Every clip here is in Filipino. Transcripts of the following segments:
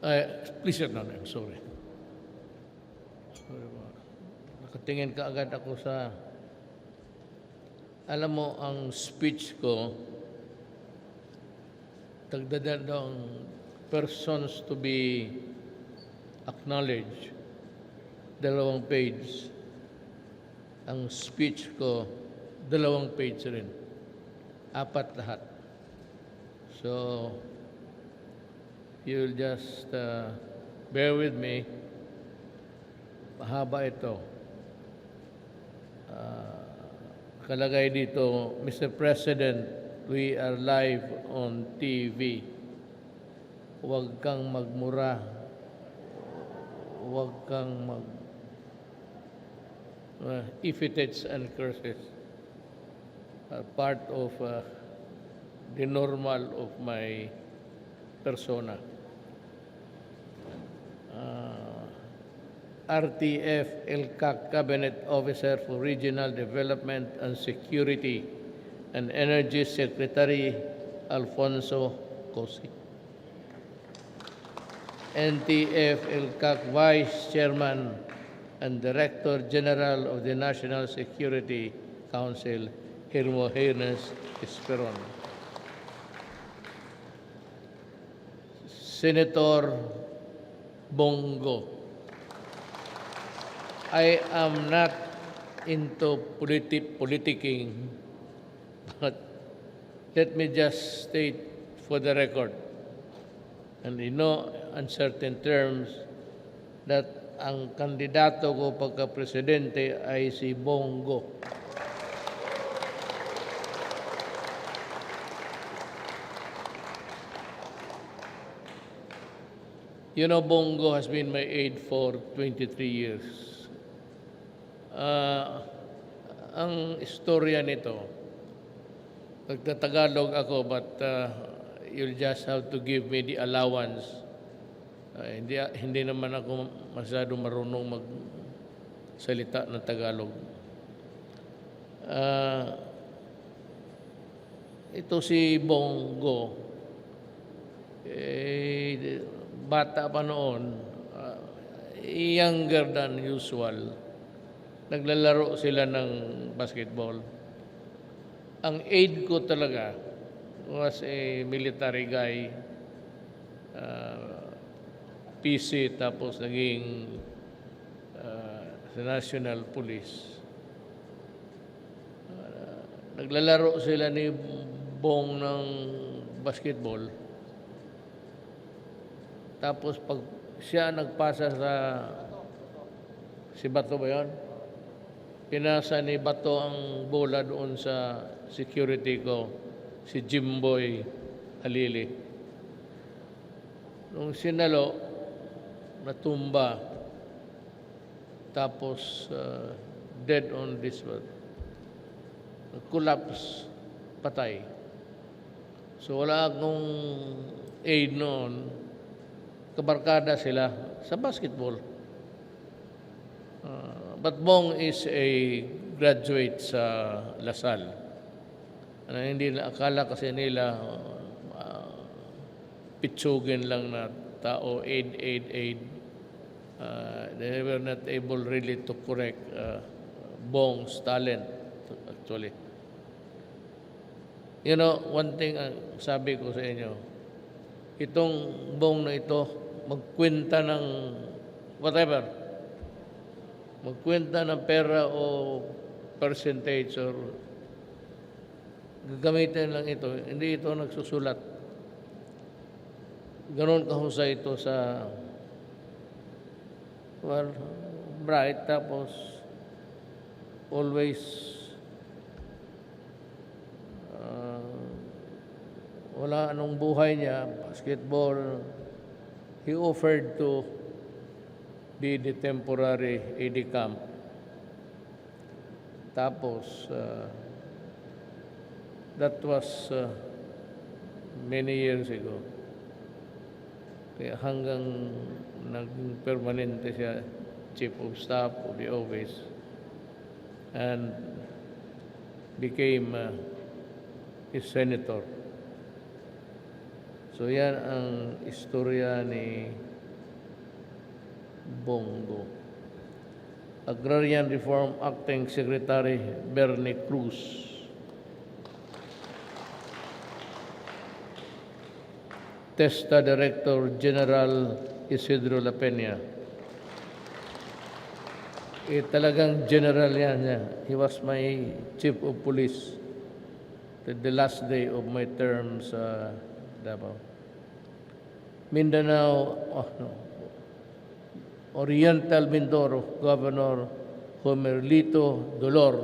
Please sit down. I'm sorry. Sorry po. Nakatingin ka agad ako sa... Alam mo, ang speech ko, tagdadal daw ang persons to be acknowledged, 2 page. Ang speech ko, 2 page rin. 4 lahat. So, you'll just bear with me. Mahaba ito. Kalagay dito, Mr. President, we are live on TV. Huwag kang magmura. Huwag kang epithets and curses are part of the normal of my persona. RTF ELCAC Cabinet Officer for Regional Development and Security and Energy Secretary Alfonso Cosi. NTF-RTF Vice Chairman and Director General of the National Security Council, Hermogenes Esperon. Senator Bongo. I am not into politicking, but let me just state for the record, and in no uncertain terms, that ang kandidato ko pagka-presidente ay si Bongo. You know, Bongo has been my aide for 23 years. Ang istorya nito, nagtatagalog ako, but you'll just have to give me the allowance. Hindi naman ako masyado marunong magsalita ng Tagalog. Ito si Bongo, bata pa noon, younger than usual. Naglalaro sila ng basketball. Ang aide ko talaga was a military guy, PC, tapos naging sa National Police. Naglalaro sila ni Bong ng basketball. Tapos pag siya nagpasa sa... Si Bato ba yun? Pinasa ni Bato ang bola doon sa security ko, si Jimboy Halili. Nung sinalo, natumba, tapos dead on this one. Collapse, patay. So wala akong aid noon. Kabarkada sila sa basketball. But Bong is a graduate sa Lasal. Hindi na akala kasi nila pitsugin lang na tao, aid. They were not able really to correct Bong's talent, actually. You know, one thing ang sabi ko sa inyo, itong Bong na ito, magkwenta ng whatever, magkwenta ng pera o percentage or gagamitin lang ito. Hindi ito nagsusulat. Ganon kahusay ito sa bright, tapos always wala anong buhay niya, basketball. He offered to be the temporary AD camp. Tapos, that was many years ago. Kaya hanggang naging permanente siya, Chief of Staff of the office, and became a senator. So yan ang istorya ni Bongo. Agrarian Reform Acting Secretary Bernie Cruz. TESTA Director General Isidro La Peña. Talagang general yan. He was my chief of police the last day of my term sa Davao. Mindanao, Oriental Mindoro, Governor Homerlito Dolor.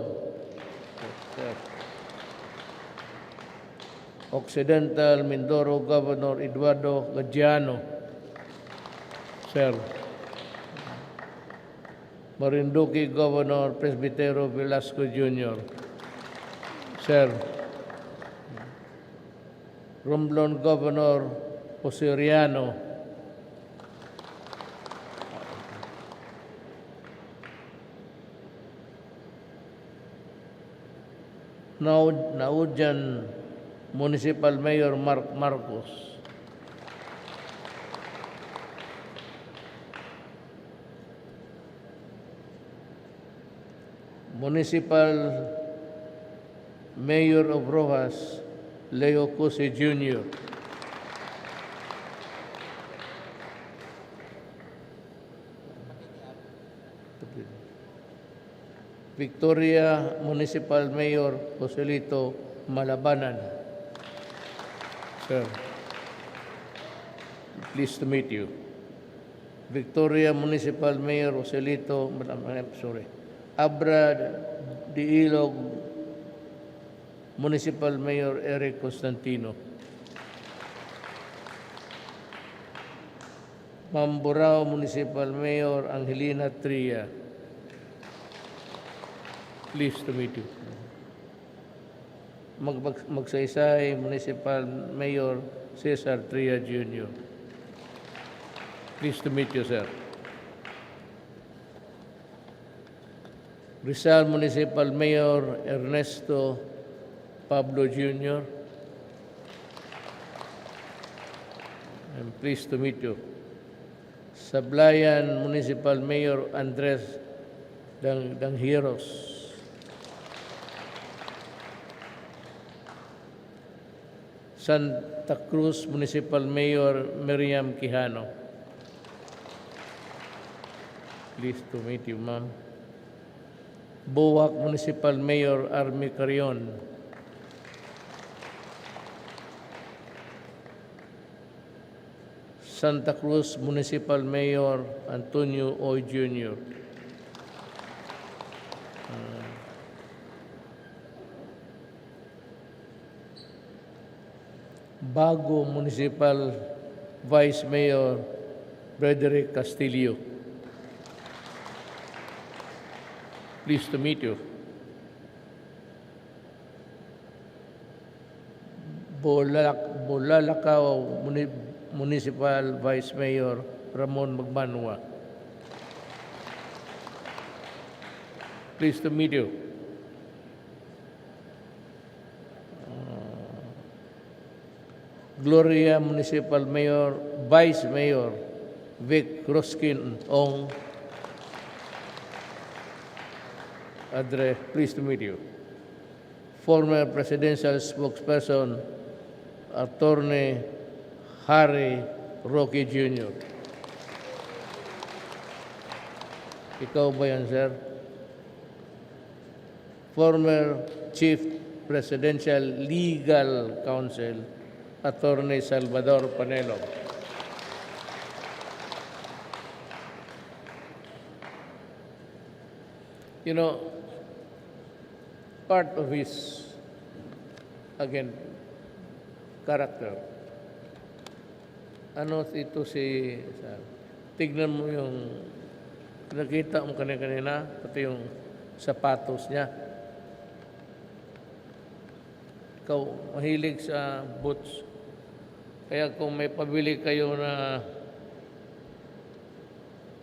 Occidental Mindoro, Governor Eduardo Gadiano. Sir. Marinduque Governor Presbitero Velasco Jr. Sir. Romblon Governor Osiriano. Naujan Municipal Mayor Mark Marcos. Municipal Mayor of Rojas, Leo Cose Jr. Victoria Municipal Mayor Joselito Malabanan. Sir, pleased to meet you. Victoria Municipal Mayor Joselito Malabanan, Abra de Ilog Municipal Mayor Eric Constantino. Mamburao Municipal Mayor Angelina Tria. Pleased to meet you. Magsaysay Municipal Mayor Cesar Tria Jr. Pleased to meet you, sir. Rizal Municipal Mayor Ernesto Pablo Jr. I'm pleased to meet you. Sablayan Municipal Mayor Andres Danghiros. Santa Cruz Municipal Mayor Miriam Quijano. Pleased to meet you, ma'am. Buwak Municipal Mayor Army Carion. Santa Cruz Municipal Mayor Antonio Oy Jr. Bago Municipal Vice Mayor Frederick Castillo. Pleased to meet you. Bulalakaw Municipal Vice Mayor Ramon Magbanua. Pleased to meet you. Gloria Municipal Mayor, Vice Mayor Vic Roskin Ong. Address, pleased to meet you. Former Presidential Spokesperson, Attorney Harry Roque Jr. Ikaw ba yan, sir? Former Chief Presidential Legal Counsel, Attorney Salvador Panelo. You know, part of his, again, character. Ano ito si, tignan mo yung, nakita mo kanina, pati yung sapatos niya. Ikaw, mahilig sa boots. Kaya kung may pabili kayo na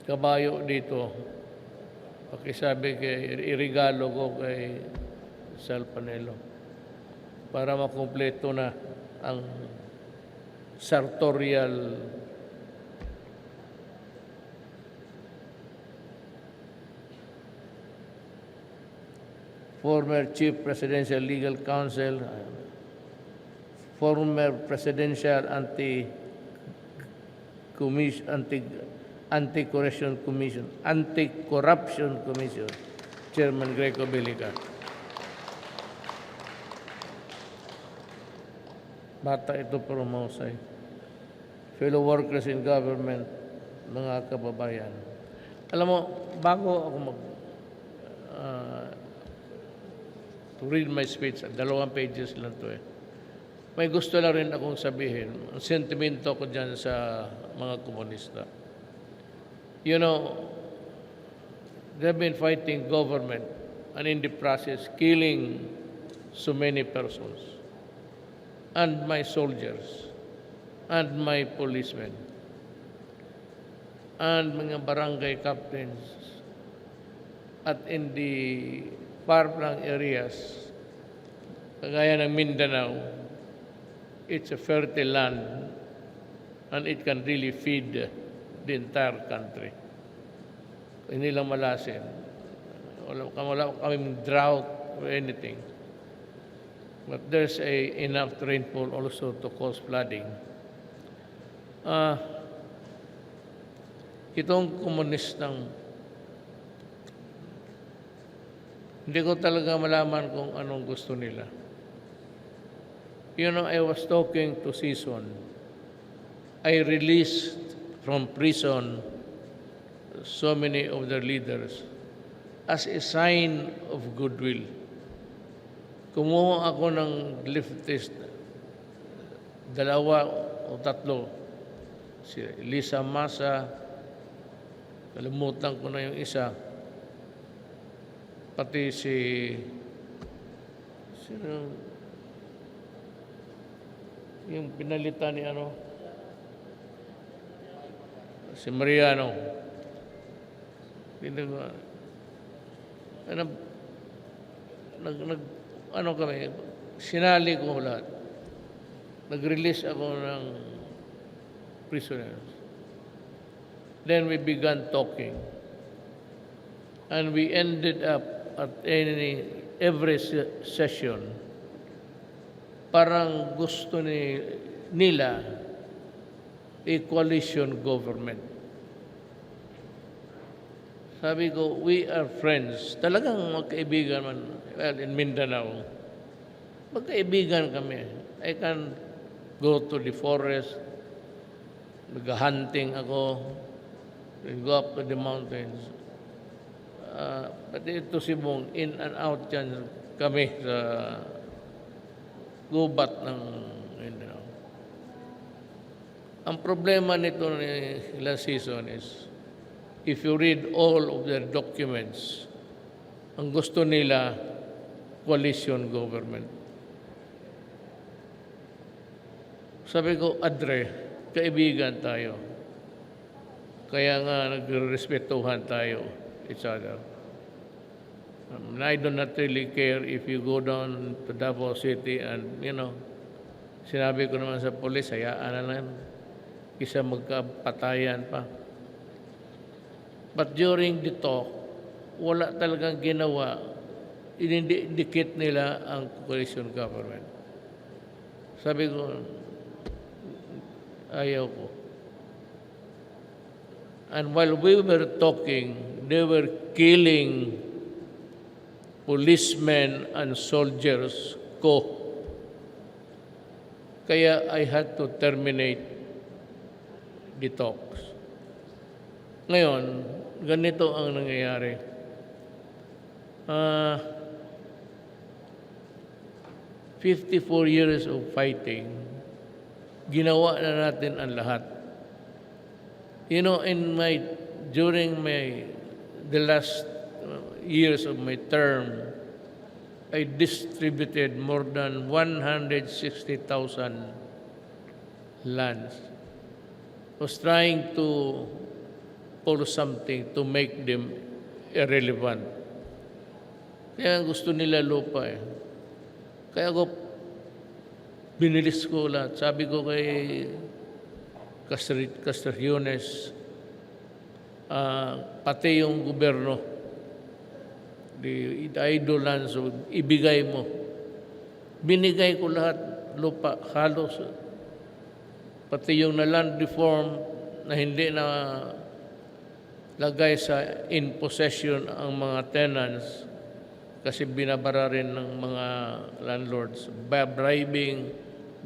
kabayo dito, pakisabi irigalo ko kay Sal Panelo para makumpleto na ang sartorial former Chief Presidential Legal Counsel, former Presidential Anti-Corruption Commission, Chairman Greco Bilica. Bata ito pero mahusay. Fellow workers in government, mga kababayan. Alam mo, bago ako to read my speech, 2 pages lang to may gusto lang rin akong sabihin. Ang sentimento ko dyan sa mga komunista. You know, they've been fighting government and in the process killing so many persons. And my soldiers, and my policemen, and mga barangay captains, at in the far-flung areas, kagaya ng Mindanao, it's a fertile land, and it can really feed the entire country. Hindi lang malasin. Wala kaming drought or anything. But there's enough rainfall also to cause flooding. Itong komunistang hindi ko talaga malaman kung anong gusto nila. You know, I was talking to Season. I released from prison so many of their leaders as a sign of goodwill. Kumuha ako ng leftist, 2 o 3, si Lisa Masa, kalimutan ko na yung isa, pati yung pinalitan ni si Mariano. Kami, sinali ko lahat. Nag-release ako ng prisoners. Then we began talking. And we ended up at every session, parang gusto nila a coalition government. Sabi ko, we are friends. Talagang magkaibigan man. Well, in Mindanao, magkaibigan kami. I can go to the forest, nag-hunting ako, go up to the mountains. Pati ito si Bong, in and out yan kami sa gubat ng Mindanao. Ang problema nito ni last season is, if you read all of their documents, ang gusto nila, coalition government. Sabi ko, Adre, kaibigan tayo. Kaya nga nagrespetuhan tayo each other. I do not really care if you go down to Davao City and, sinabi ko naman sa polis, hayaan na lang. Isa magkapatayan pa. But during the talk, wala talagang ginawa. Inindikit nila ang coalition government. Sabi ko, ayaw ko. And while we were talking, they were killing policemen and soldiers ko. Kaya I had to terminate the talks. Ngayon, ganito ang nangyayari. 54 years of fighting, ginawa na natin ang lahat. During the last years of my term, I distributed more than 160,000 lands. I was trying to pull something to make them irrelevant. Kaya gusto nila lupa Kaya ako, binilis ko lahat. Sabi ko kay Castriones, pati yung gobyerno, the idle lands, so ibigay mo. Binigay ko lahat, lupa, halos. Pati yung na land reform na hindi na lagay sa in possession ang mga tenants kasi binabara rin ng mga landlords, bribing,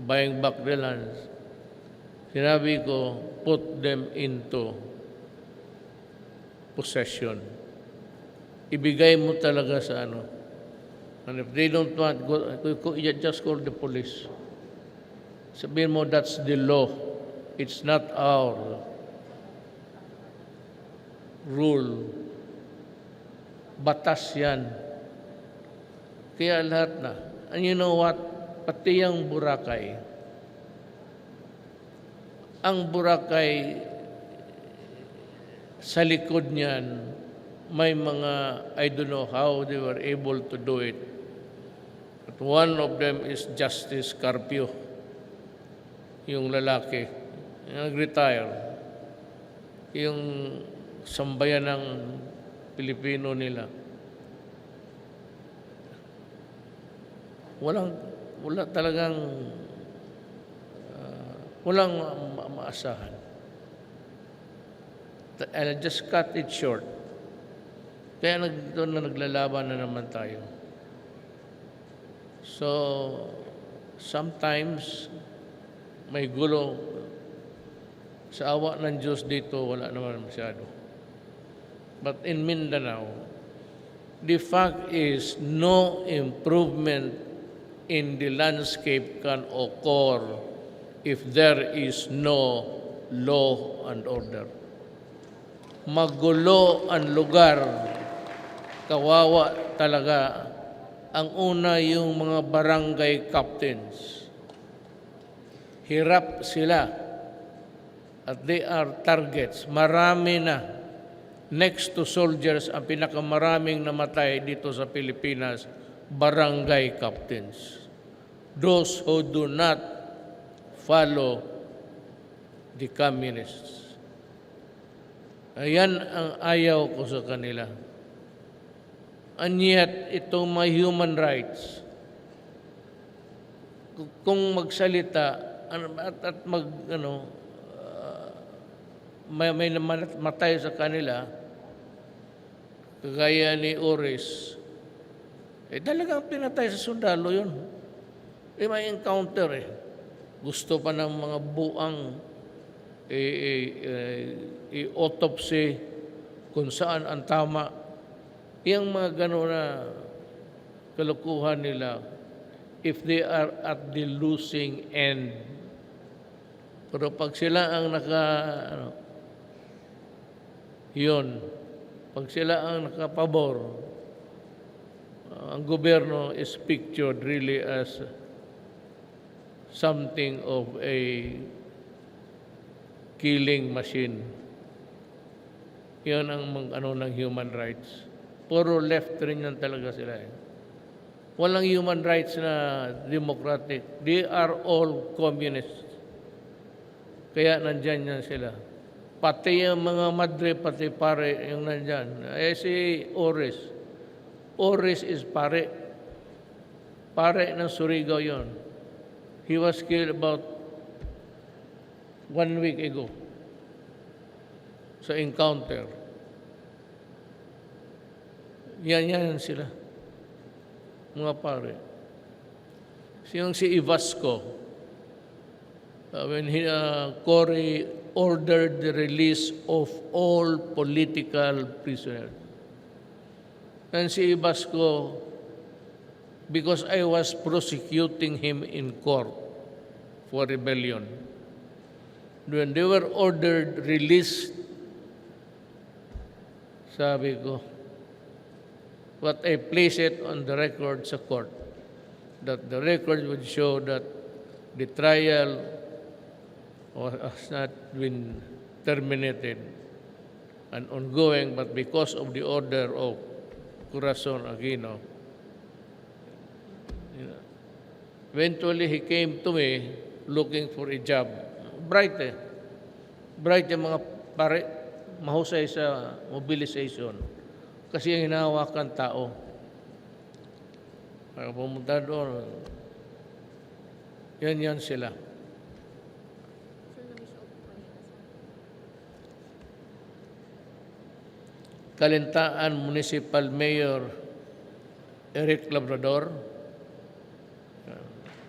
buying back the lands. Sinabi ko, put them into possession. Ibigay mo talaga sa ano. And if they don't want, just call the police. Sabihin mo, that's the law. It's not our rule. Batas yan. Kaya lahat na. And you know what? Pati yung Boracay. Ang Boracay, sa likod niyan, may mga, I don't know how they were able to do it. But one of them is Justice Carpio, yung lalaki, yung nag-retire, yung sambayan ng Pilipino nila. Wala talagang, walang maasahan. I'll just cut it short. Kaya doon na naglalaban na naman tayo. So, sometimes, may gulo. Sa awa ng Diyos dito, wala naman masyado. But in Mindanao, the fact is no improvement in the landscape can occur if there is no law and order. Magulo ang lugar, kawawa talaga. Ang una yung mga barangay captains. Hirap sila at they are targets. Marami na. Next to soldiers, ang pinakamaraming namatay dito sa Pilipinas, barangay captains. Those who do not follow the communists. Ayan ang ayaw ko sa kanila. And yet, itong mga human rights, kung magsalita at may namatay sa kanila, kagaya ni Oris, talagang pinatay sa sundalo yun. May encounter Gusto pa ng mga buang autopsy kung saan ang tama. Yung mga gano'n na kalukuhan nila, if they are at the losing end. Pero pag sila ang pag sila ang nakapabor, ang gobyerno is pictured really as something of a killing machine. Yan ang ng human rights. Puro left rin yan talaga sila. Walang human rights na democratic. They are all communists. Kaya nandyan yan sila. Pati yung mga madre, pati pare yung nandyan. Si Oris. Oris is pare. Pare ng Surigao yon. He was killed about 1 week ago sa encounter. Yan sila. Mga pare. Yung si Ivasco, when Cory ordered the release of all political prisoners. And si Ivasco, because I was prosecuting him in court for rebellion, when they were ordered released, sabi ko, but I place it on the record sa court, that the record would show that the trial has not been terminated and ongoing, but because of the order of Corazon Aquino, eventually he came to me looking for a job. Bright yung mga pare, mahusay sa mobilization. Kasi yung hinahawakan tao. Kaya pumunta doon, yan sila. Kalintaan Municipal Mayor Eric Labrador.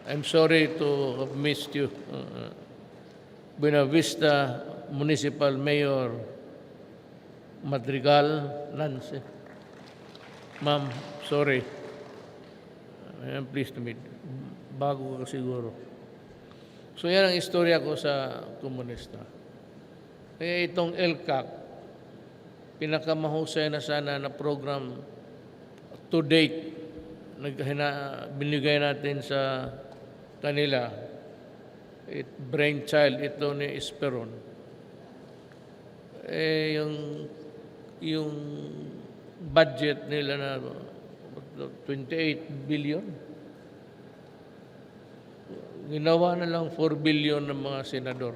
I'm sorry to have missed you. Buena Vista Municipal Mayor Madrigal Lance. Ma'am, sorry. I am pleased to meet you. Bago ka siguro. So yan ang istorya ko sa komunista. Kaya itong ELCAC, pinakamahusay na sana na program to date binigay natin sa kanila. Brainchild ito ni Esperon. Yung budget nila na 28 billion. Ginawa na lang 4 billion ng mga senador.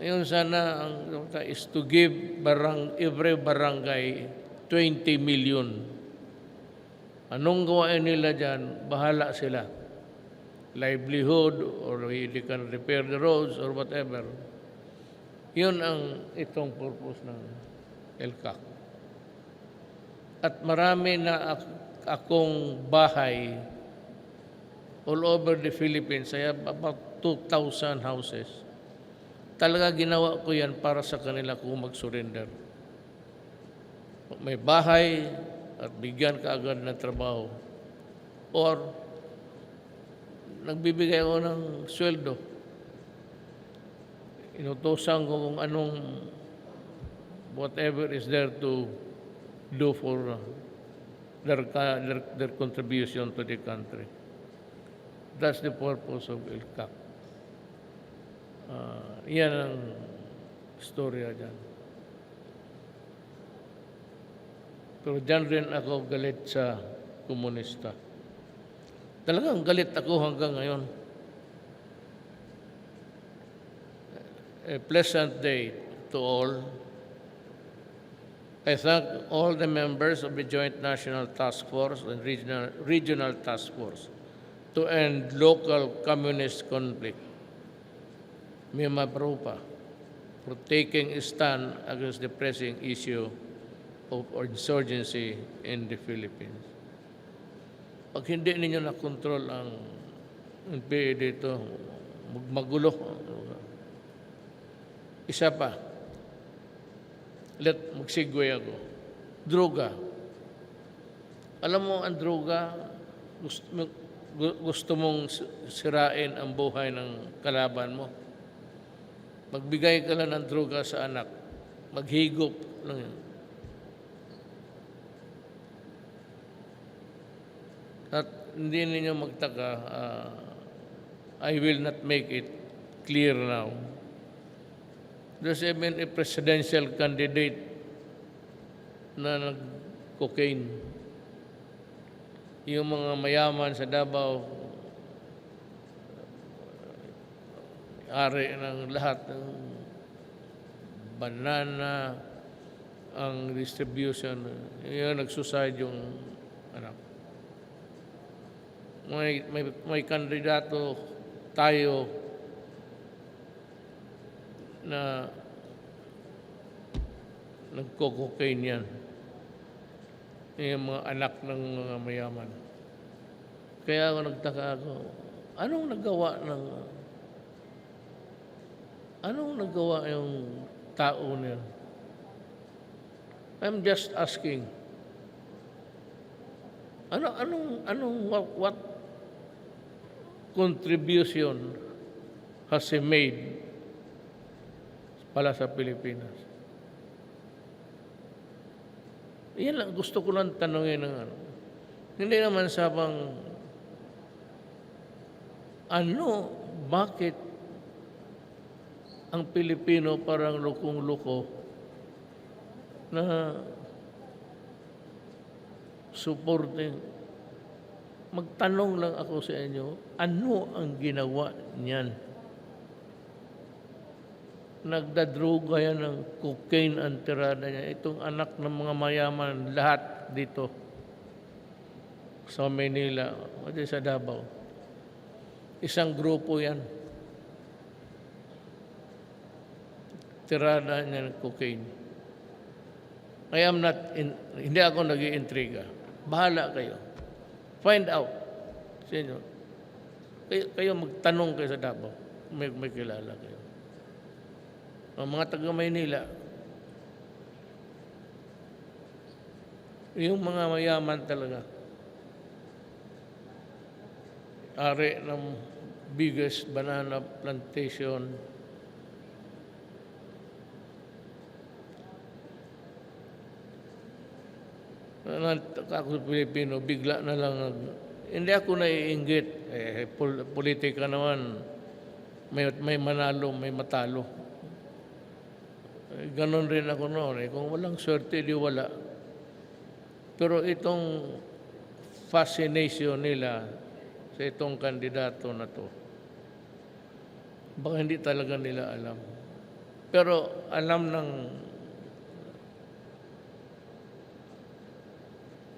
Ayun sana ang is to give every barangay 20 million. Anong gawain nila dyan? Bahala sila. Livelihood or they can repair the roads or whatever. Yun ang itong purpose ng ELCAC. At marami na akong bahay all over the Philippines. I have about 2,000 houses. Talaga ginawa ko yan para sa kanila kung mag-surrender. May bahay at bigyan ka agad ng trabaho. Or nagbibigay ako ng sweldo. Inutosan ko kung anong whatever is there to do for their contribution to the country. That's the purpose of ELCAC. Yan ang istorya dyan. Pero dyan rin ako galit sa komunista. Talagang galit ako hanggang ngayon. A pleasant day to all. I thank all the members of the Joint National Task Force and Regional Task Force to end local communist conflict. Mima Propa, for taking a stand against the pressing issue of insurgency in the Philippines. Pag hindi ninyo na-control ang NPA dito, magulo. Isa pa, magsigway ako. Droga. Alam mo, ang droga, gusto mong sirain ang buhay ng kalaban mo. Magbigay ka lang ng droga sa anak. Maghigop lang yun. At hindi ninyo magtaka, I will not make it clear now. There's even a presidential candidate na nag-cocaine. Yung mga mayaman sa Davao, ari ng lahat ng banana, ang distribution, yun nagsuside yung anak. May kandidato tayo na nagko-cocaine yan. Yung mga anak ng mga mayaman. Kaya ako nagtaka ako, anong nagawa yung tao niya? I'm just asking. What contribution has he made pala sa Pilipinas? Yan lang, gusto ko lang tanongin ng ano. Hindi naman sabang bakit ang Pilipino parang lukong-luko na supporting. Magtanong lang ako sa inyo, ano ang ginawa niyan? Nagdadruga yan ng cocaine ang tirada niya. Itong anak ng mga mayaman, lahat dito. sa Manila, o di sa Davao. Isang grupo yan. Tirada niya ng cocaine. I am not, hindi ako nag-iintriga. Bahala kayo. Find out. Sino? Kayo magtanong kayo sa Davao. May kilala kayo. Ang mga taga Maynila, yung mga mayaman talaga, ari ng biggest banana plantation, ako Pilipino, bigla na lang, hindi ako naiinggit. Politika naman, may manalo, may matalo. Ganon rin ako noon. Kung walang swerte, di wala. Pero itong fascination nila sa itong kandidato na to, baka hindi talaga nila alam. Pero alam ng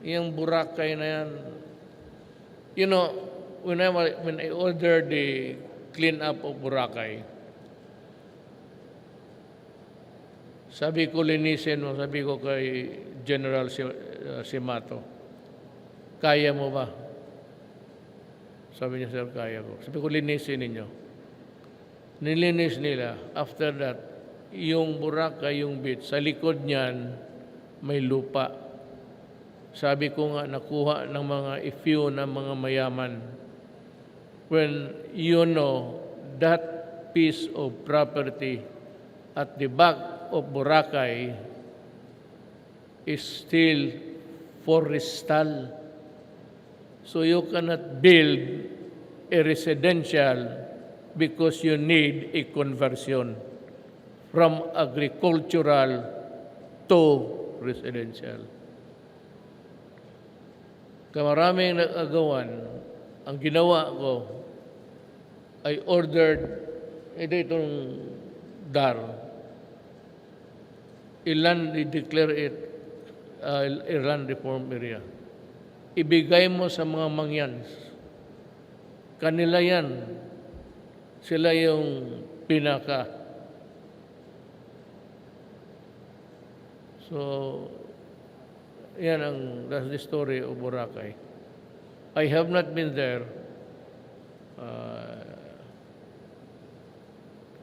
yung Boracay na yan. You know, when I ordered the clean up of Boracay, sabi ko linisin mo, sabi ko kay General Simato, kaya mo ba? Sabi niya, sir, kaya ko. Sabi ko, linisin ninyo. Nilinis nila. After that, yung Boracay, yung beach, sa likod niyan, may lupa. Sabi ko nga, nakuha ng mga few ng mga mayaman. When you know that piece of property at the back of Boracay is still forestal. So you cannot build a residential because you need a conversion from agricultural to residential. Maraming nag-agawan, ang ginawa ko, I ordered, itong DAR, i-declare it a land reform area. Ibigay mo sa mga mangyans. Kanila yan. Sila yung pinaka. So, that's the story of Boracay. I have not been there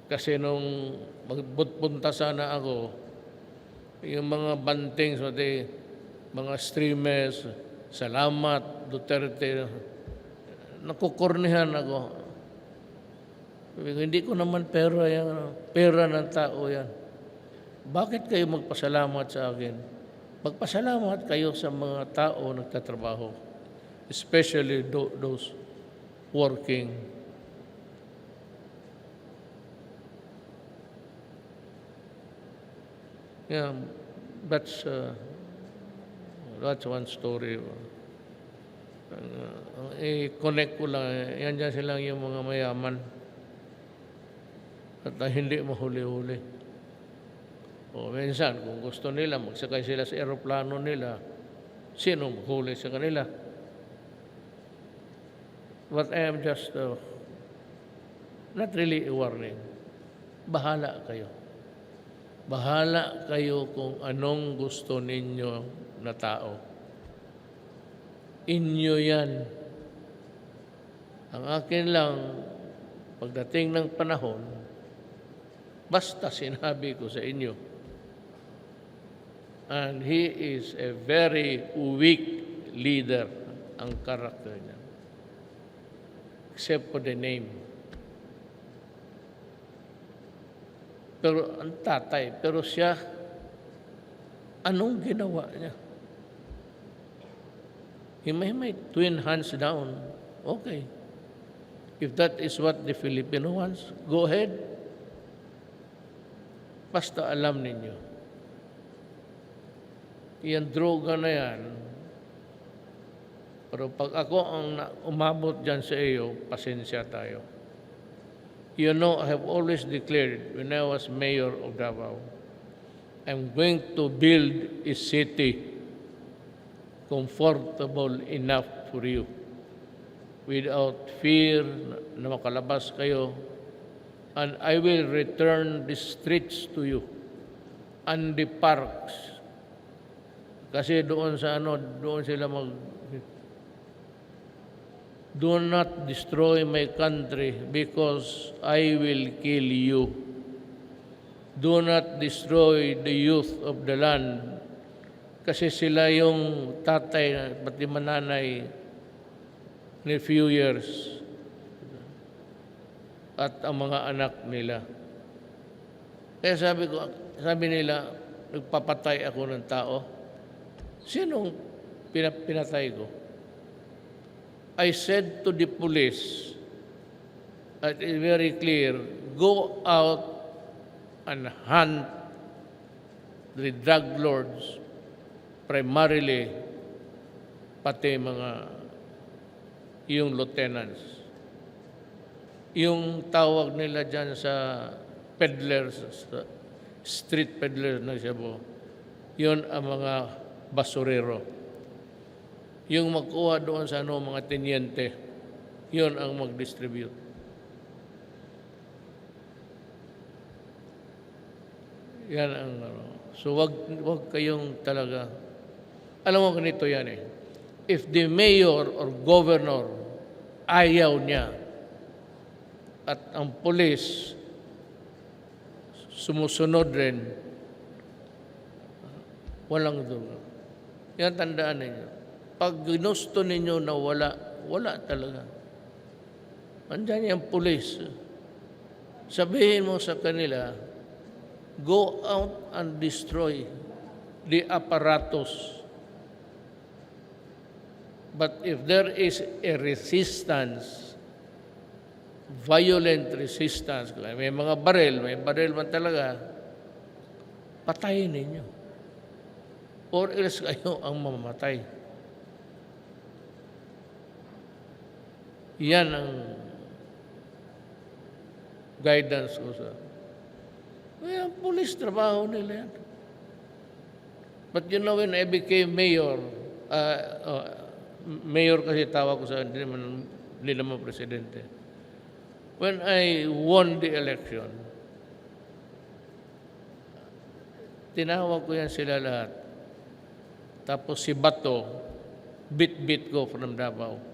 kasi nung magpunta sana ako, yung mga banting, mga streamers, Salamat, Duterte, nakukornihan ako. Hindi ko naman pera ng tao yan. Bakit kayo magpasalamat sa akin? Magpasalamat kayo sa mga tao nagtatrabaho, especially those working. Yeah, that's one story. I-connect ko lang, yan dyan silang yung mga mayaman at hindi mahuli-huli. O minsan, kung gusto nila, magsakay sila sa aeroplano nila, sino maghuli sa kanila? But I am just not really a warning. Bahala kayo. Bahala kayo kung anong gusto ninyo na tao. Inyo yan. Ang akin lang, pagdating ng panahon, basta sinabi ko sa inyo, and he is a very weak leader, ang karakter niya. Except for the name. Pero ang tatay, pero siya, anong ginawa niya? He may twin hands down. Okay. If that is what the Filipino wants, go ahead. Basta alam ninyo. Yan droga na yan. Pero pag ako ang umabot dyan sa iyo, pasensya tayo. You know, I have always declared when I was mayor of Davao, I'm going to build a city comfortable enough for you. Without fear na makalabas kayo, and I will return the streets to you and the parks. Kasi doon sila do not destroy my country because I will kill you. Do not destroy the youth of the land. Kasi sila yung tatay, pati mananay, in a few years. At ang mga anak nila. Kaya sabi nila, nagpapatay ako ng tao. Sinong pinatay ko? I said to the police, it is very clear, go out and hunt the drug lords, primarily pati yung lieutenants. Yung tawag nila dyan sa peddlers, street peddlers ng Cebu, yun ang mga basurero. Yung magkuha doon sa mga tenyente, yun ang mag-distribute. Yan ang So wag kayong talaga. Alam mo ganito yan eh. If the mayor or governor ayaw niya at ang police sumusunod rin, walang dulo. Yan tandaan ninyo. Pag ginusto ninyo na wala talaga. Andyan yung police. Sabihin mo sa kanila, go out and destroy the apparatus. But if there is a resistance, violent resistance, may mga baril man talaga, patayin ninyo. Or else kayo ang mamamatay. Yan ang guidance ko sa... Well, police trabaho nila yan. But you know, when I became mayor, mayor kasi tawag ko sa hindi naman presidente. When I won the election, tinawag ko yan sila lahat. Tapos si Bato, bit ko from Davao.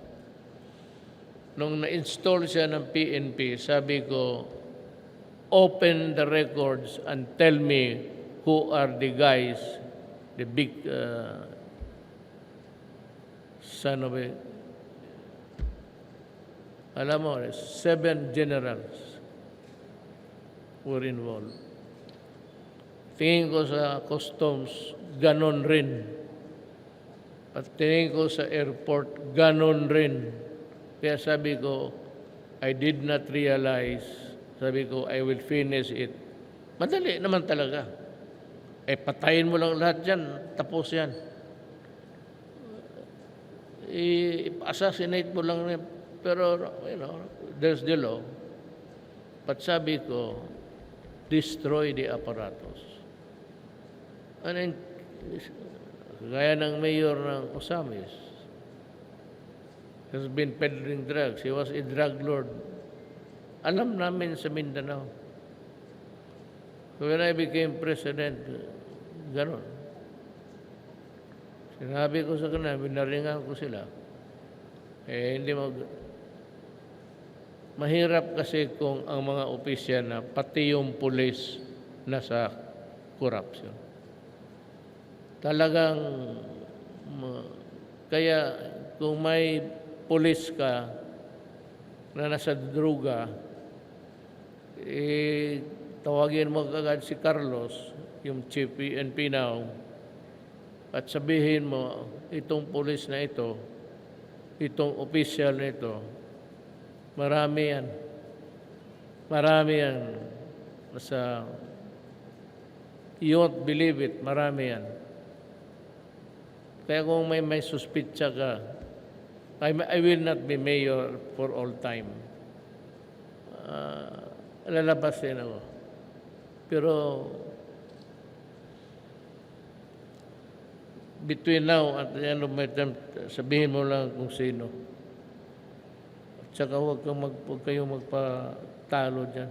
Nung na-install siya ng PNP, sabi ko, open the records and tell me who are the guys, the big son of a... Alam mo, 7 generals were involved. Tingin ko sa customs, ganon rin. At tingin ko sa airport, ganon rin. Kaya sabi ko, I did not realize, sabi ko, I will finish it. Madali naman talaga. Patayin mo lang lahat yan, tapos yan. I-assassinate mo lang yan. Pero, there's the law. But sabi ko, destroy the apparatus. And then, gaya ng mayor ng Osamis, has been peddling drugs. He was a drug lord. Alam namin sa Mindanao. So when I became president, gano'n. Sinabi ko sa kanila, binaringan ko sila. Hindi mahirap kasi kung ang mga opisya na pati yung pulis nasa corruption. Talagang, kaya kung may pulis ka na nasa droga, tawagin mo agad si Carlos, yung chief PNP now, at sabihin mo, itong pulis na ito, itong opisyal na ito, marami yan. Marami yan. You won't believe it, marami yan. Kaya kung may suspitsa ka, I will not be mayor for all time. Lalabas din ako. Pero between now at the end of my term, sabihin mo lang kung sino. At saka huwag kayong magpatalo dyan.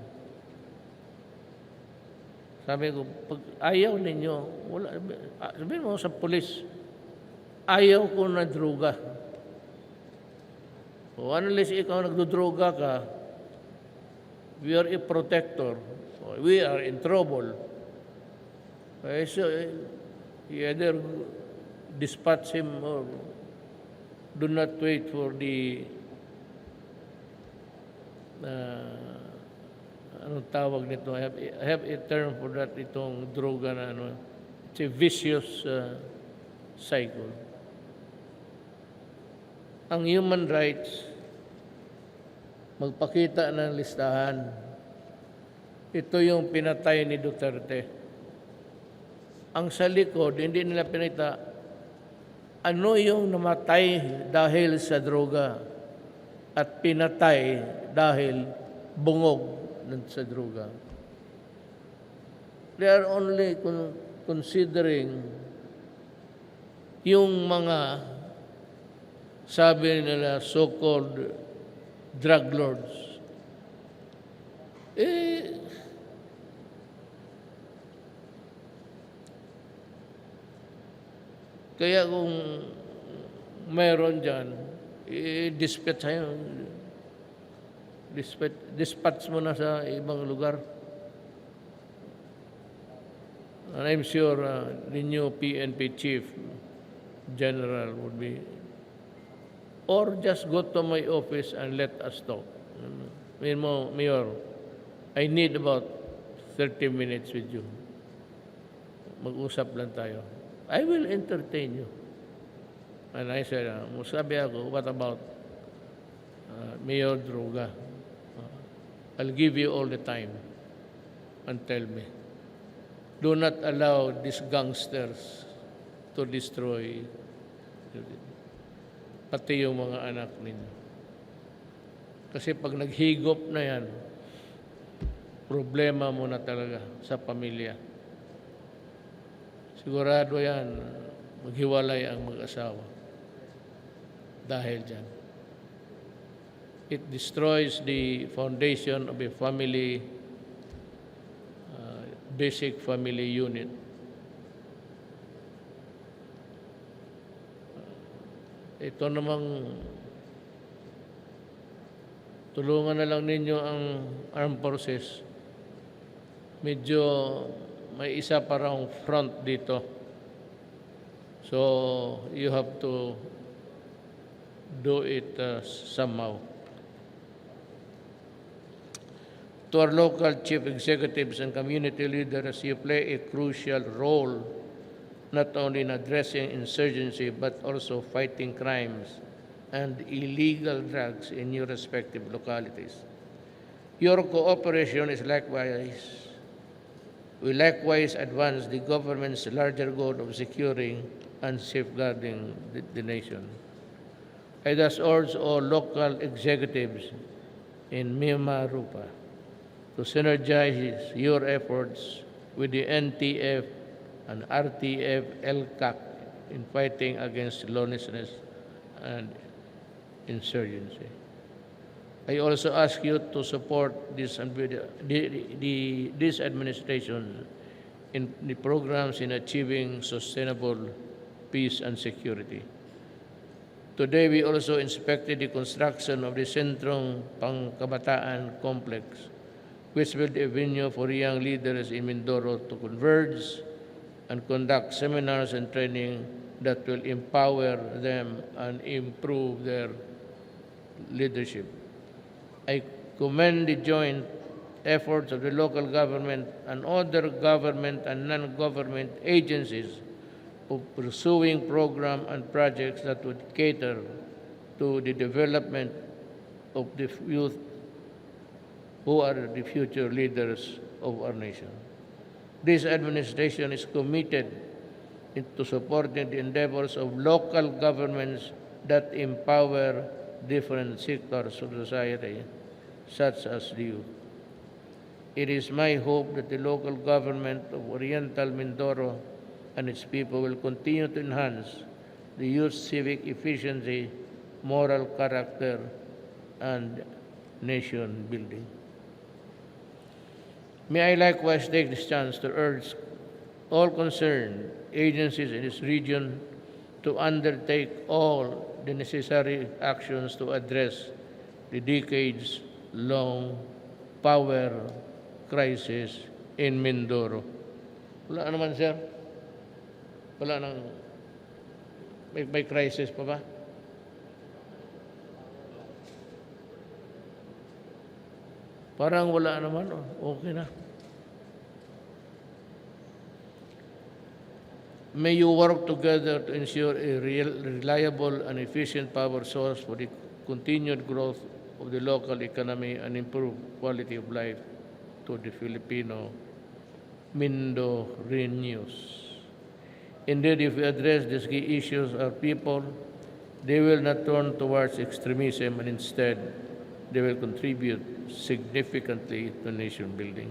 Sabi ko, pag ayaw ninyo, sabihin mo sa pulis, ayaw ko na droga. O unless ikaw nagdodroga ka, we are a protector. We are in trouble. So, you either dispatch him or do not wait for the anong tawag nito? I have a term for that, itong droga na ano. It's a vicious cycle. Ang human rights, magpakita ng listahan. Ito yung pinatay ni Duterte. Ang sa likod, hindi nila pinita, ano yung namatay dahil sa droga at pinatay dahil bungog sa droga. They are only considering yung mga sabi nila so-called drug lords. Kaya kung mayroon dyan, dispatch mo na sa ibang lugar. And I'm sure the new PNP Chief General would be, or just go to my office and let us talk. Mayor, I need about 30 minutes with you. Mag-usap lang tayo. I will entertain you. And I said, sabi ako, what about Mayor Droga? I'll give you all the time and tell me. Do not allow these gangsters to destroy pati yung mga anak ninyo. Kasi pag naghigop na yan, problema mo na talaga sa pamilya. Sigurado yan, maghiwalay ang mag-asawa dahil dyan. It destroys the foundation of a family, basic family unit. Ito namang tulungan na lang ninyo ang armed forces. Medyo may isa parang front dito. So, you have to do it somehow. To our local chief executives and community leaders, you play a crucial role not only in addressing insurgency but also fighting crimes and illegal drugs in your respective localities. Your cooperation will likewise advance the government's larger goal of securing and safeguarding the nation. I thus urge all local executives in Myanmar to synergize your efforts with the NTF and RTF ELCAC in fighting against lawlessness and insurgency. I also ask you to support this administration in the programs in achieving sustainable peace and security. Today, we also inspected the construction of the Sentrong Pangkabataan Complex, which will be a venue for young leaders in Mindoro to converge and conduct seminars and training that will empower them and improve their leadership. I commend the joint efforts of the local government and other government and non-government agencies for pursuing programs and projects that would cater to the development of the youth who are the future leaders of our nation. This administration is committed to supporting the endeavors of local governments that empower different sectors of society, such as the youth. It is my hope that the local government of Oriental Mindoro and its people will continue to enhance the youth's civic efficiency, moral character, and nation building. May I likewise take this chance to urge all concerned agencies in this region to undertake all the necessary actions to address the decades-long power crisis in Mindoro. Wala naman, sir? Wala nang... May crisis pa ba? Parang wala naman. Okay na. May you work together to ensure a reliable and efficient power source for the continued growth of the local economy and improve quality of life to the Filipino Mindoreños. Indeed, if we address these key issues, our people, they will not turn towards extremism, and instead, they will contribute significantly to nation building.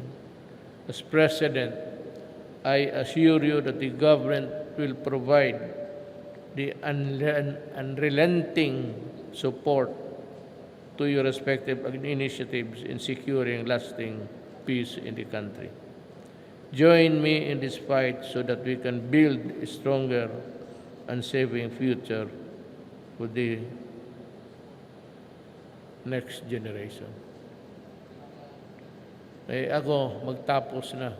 As President, I assure you that the government will provide the unrelenting support to your respective initiatives in securing lasting peace in the country. Join me in this fight so that we can build a stronger and saving future for the next generation. Eh, ako, magtapos na.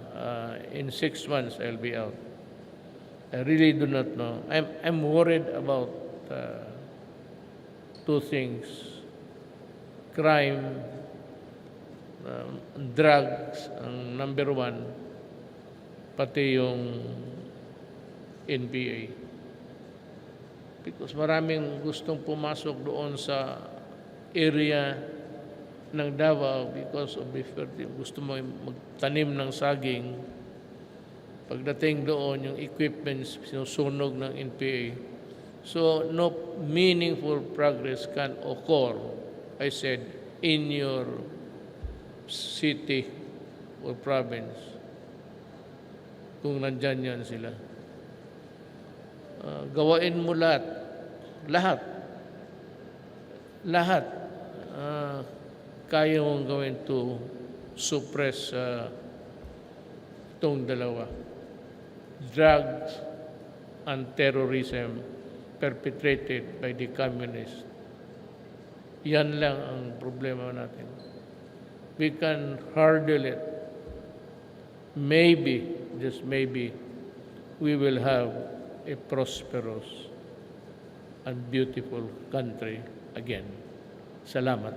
In 6 months, I'll be out. I really do not know. I'm worried about 2 things. Crime, drugs, ang number 1, pati yung NPA. Because maraming gustong pumasok doon sa area ng Davao because of gusto mo magtanim ng saging. Pagdating doon, yung equipments sinusunog ng NPA. So, no meaningful progress can occur, I said, in your city or province kung nandyan yan sila. Gawain mo lahat. Lahat. Kaya mong gawin to suppress itong dalawa. Drugs and terrorism perpetrated by the communists. Yan lang ang problema natin. We can hurdle it. Maybe, just maybe, we will have a prosperous and beautiful country again. Salamat.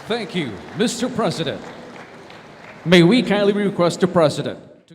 Thank you, Mr. President. May we kindly request the President